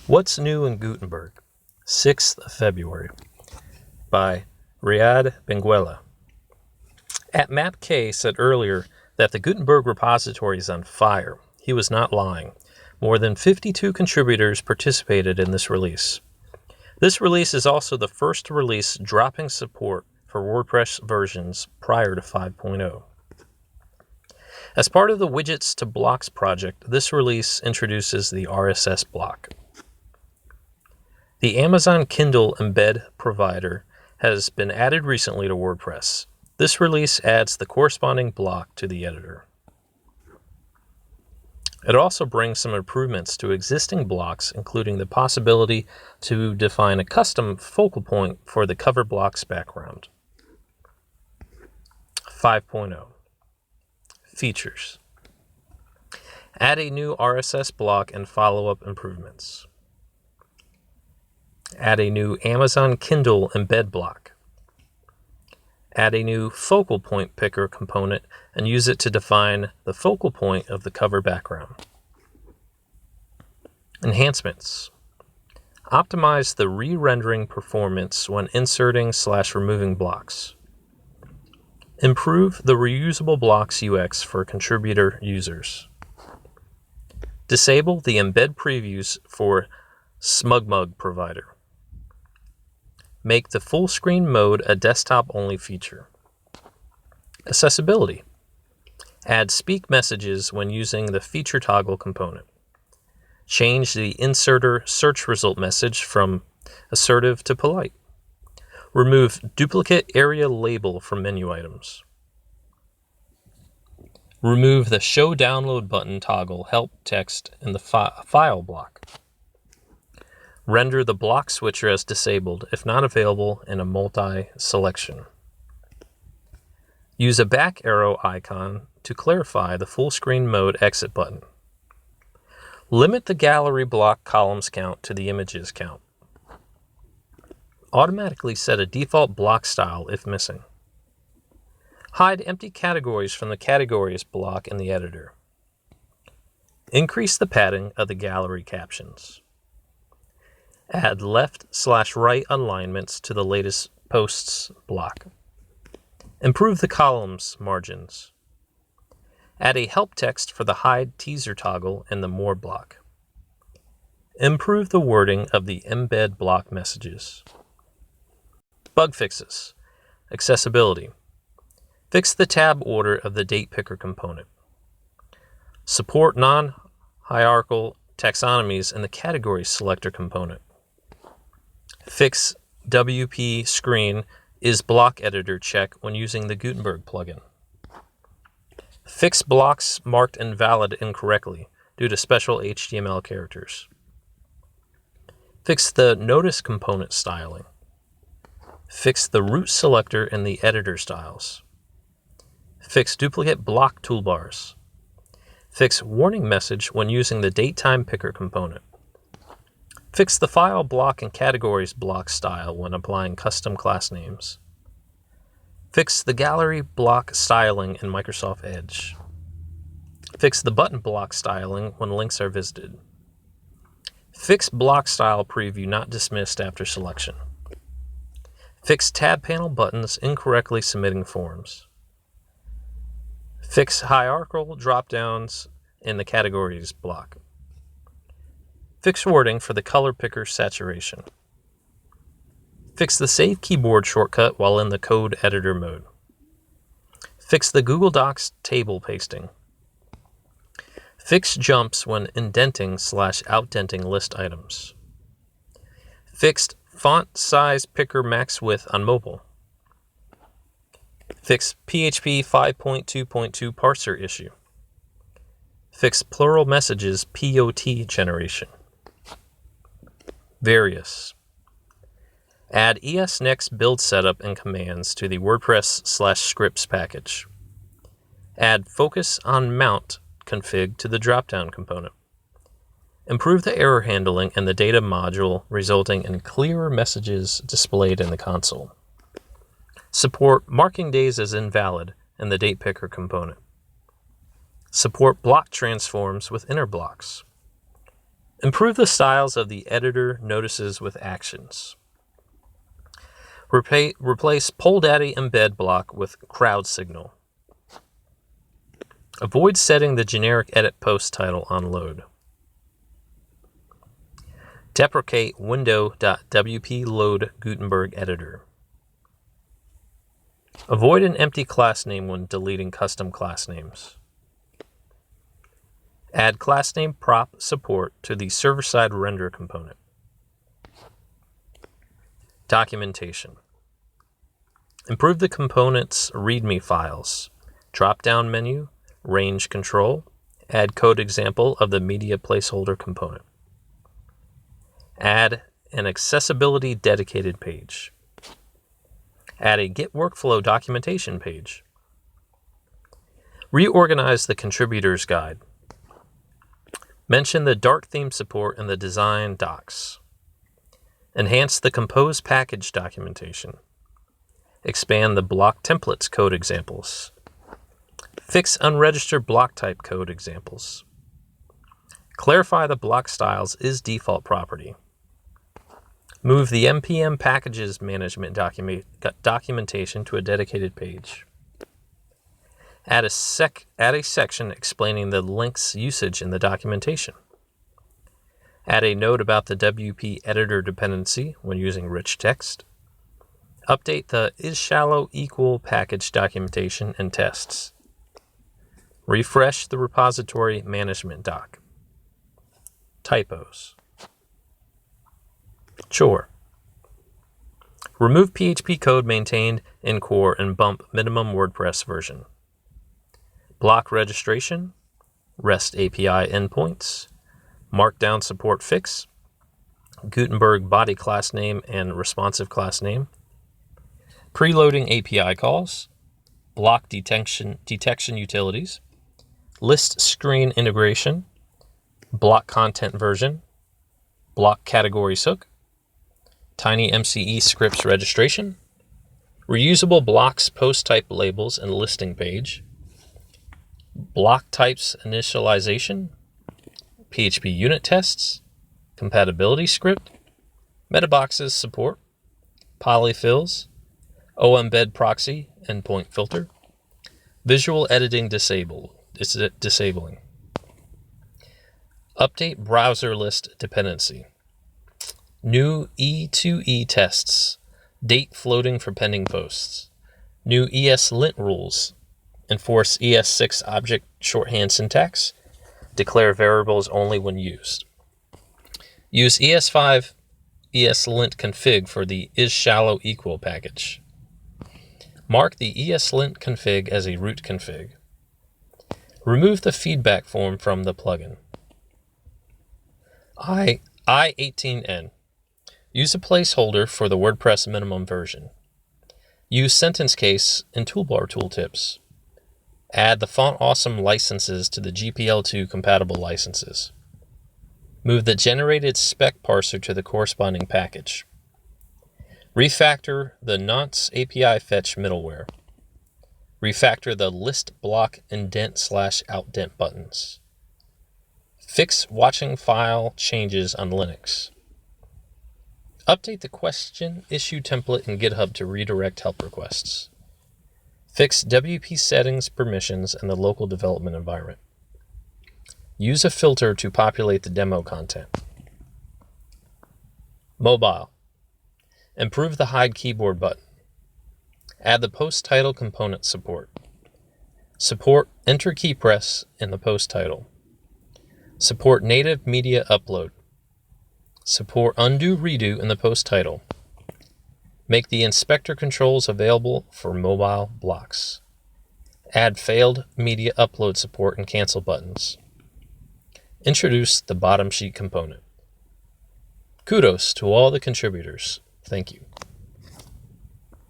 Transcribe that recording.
What's New in Gutenberg? 6th of February by Riad Benguella. Matt K said earlier that the Gutenberg repository is on fire. He was not lying. More than 52 contributors participated in this release. This release is also the first release dropping support for WordPress versions prior to 5.0. As part of the Widgets to Blocks project, this release introduces the RSS block. The Amazon Kindle embed provider has been added recently to WordPress. This release adds the corresponding block to the editor. It also brings some improvements to existing blocks, including the possibility to define a custom focal point for the cover block's background. 5.0 Features. Add a new RSS block and follow-up improvements. Add a new Amazon Kindle embed block. Add a new focal point picker component and use it to define the focal point of the cover background. Enhancements. Optimize the re-rendering performance when inserting/removing blocks. Improve the reusable blocks UX for contributor users. Disable the embed previews for SmugMug provider. Make the full screen mode a desktop-only feature. Accessibility. Add speak messages when using the feature toggle component. Change the inserter search result message from assertive to polite. Remove duplicate area label from menu items. Remove the show download button toggle help text in the file block. Render the block switcher as disabled if not available in a multi-selection. Use a back arrow icon to clarify the full screen mode exit button. Limit the gallery block columns count to the images count. Automatically set a default block style if missing. Hide empty categories from the categories block in the editor. Increase the padding of the gallery captions. Add left/right alignments to the latest posts block. Improve the columns margins. Add a help text for the hide teaser toggle in the more block. Improve the wording of the embed block messages. Bug fixes. Accessibility. Fix the tab order of the date picker component. Support non-hierarchical taxonomies in the category selector component. Fix WP screen is block editor check when using the Gutenberg plugin. Fix blocks marked invalid incorrectly due to special HTML characters. Fix the notice component styling. Fix the root selector in the editor styles. Fix duplicate block toolbars. Fix warning message when using the datetime picker component. Fix the file block and categories block style when applying custom class names. Fix the gallery block styling in Microsoft Edge. Fix the button block styling when links are visited. Fix block style preview not dismissed after selection. Fix tab panel buttons incorrectly submitting forms. Fix hierarchical dropdowns in the categories block. Fix wording for the color picker saturation. Fix the save keyboard shortcut while in the code editor mode. Fix the Google Docs table pasting. Fix jumps when indenting/outdenting list items. Fixed font size picker max width on mobile. Fix PHP 5.2.2 parser issue. Fix plural messages POT generation. Various. Add ESNext build setup and commands to the WordPress/scripts package. Add focus on mount config to the dropdown component. Improve the error handling in the data module, resulting in clearer messages displayed in the console. Support marking days as invalid in the date picker component. Support block transforms with inner blocks. Improve the styles of the editor notices with actions. Replace Poll Daddy embed block with crowd signal. Avoid setting the generic edit post title on load. Deprecate window.wp load Gutenberg editor. Avoid an empty class name when deleting custom class names. Add class name prop support to the server-side render component. Documentation. Improve the component's README files. Drop-down menu, range control, add code example of the media placeholder component. Add an accessibility dedicated page. Add a Git workflow documentation page. Reorganize the contributors guide. Mention the Dart theme support in the design docs. Enhance the compose package documentation. Expand the block templates code examples. Fix unregistered block type code examples. Clarify the block styles is default property. Move the npm packages management documentation to a dedicated page. Add a section explaining the links usage in the documentation. Add a note about the WP editor dependency when using rich text. Update the isShallow package documentation and tests. Refresh the repository management doc. Typos. Chore. Remove PHP code maintained in Core and bump minimum WordPress version. Block registration, REST API endpoints, Markdown support fix, Gutenberg body class name and responsive class name, preloading API calls, block detection utilities, list screen integration, block content version, block categories hook, tiny MCE scripts registration, reusable blocks post type labels and listing page, block types initialization, PHP unit tests, compatibility script, metaboxes support, polyfills, OEmbed proxy endpoint filter, visual editing disabling, update browser list dependency, new E2E tests, date floating for pending posts, new ESLint rules, enforce ES6 object shorthand syntax, declare variables only when used. Use ES5 ESLint config for the isShallow package. Mark the ESLint config as a root config. Remove the feedback form from the plugin. I18N. Use a placeholder for the WordPress minimum version. Use sentence case in toolbar tooltips. Add the Font Awesome licenses to the GPL2 compatible licenses. Move the generated spec parser to the corresponding package. Refactor the nonce API fetch middleware. Refactor the list block indent/outdent buttons. Fix watching file changes on Linux. Update the question issue template in GitHub to redirect help requests. Fix WP settings permissions in the local development environment. Use a filter to populate the demo content. Mobile. Improve the hide keyboard button. Add the post title component support. Support enter key press in the post title. Support native media upload. Support undo redo in the post title. Make the inspector controls available for mobile blocks. Add failed media upload support and cancel buttons. Introduce the bottom sheet component. Kudos to all the contributors. Thank you.